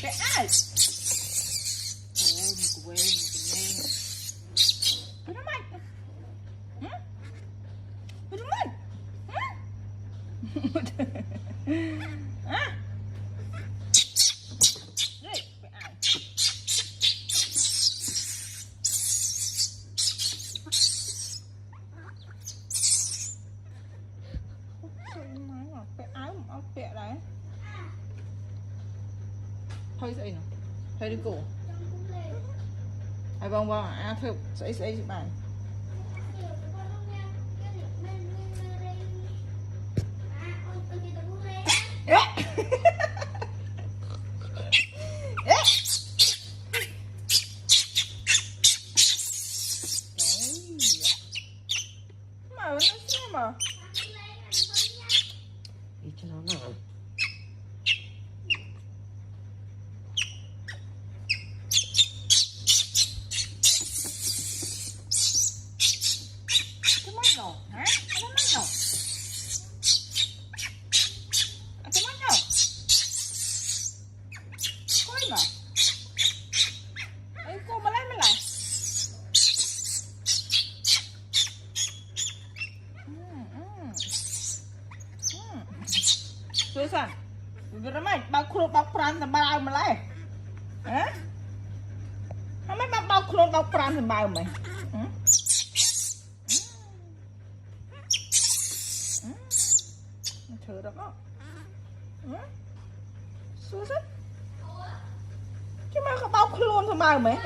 cái ai ôi một quê một nghe cái nó mày cái nó mày à đây cái ai cái áo một áo kẹ đấy thôi gì nè thôi đi cổ ai bông bông à thôi sẽ bạn mà nó sao mà đi cho nó nào cái mắt rồi hả cái mắt rồi cái mắt rồi coi mà ấy cô mà lấy mới lại Tôi sao vì mày bao khuôn bao pran thì bao mà lấy hả không mấy bao khuôn bao pran thì bao mày thử được không xưa xích chứ mà bao khuôn thì bao mày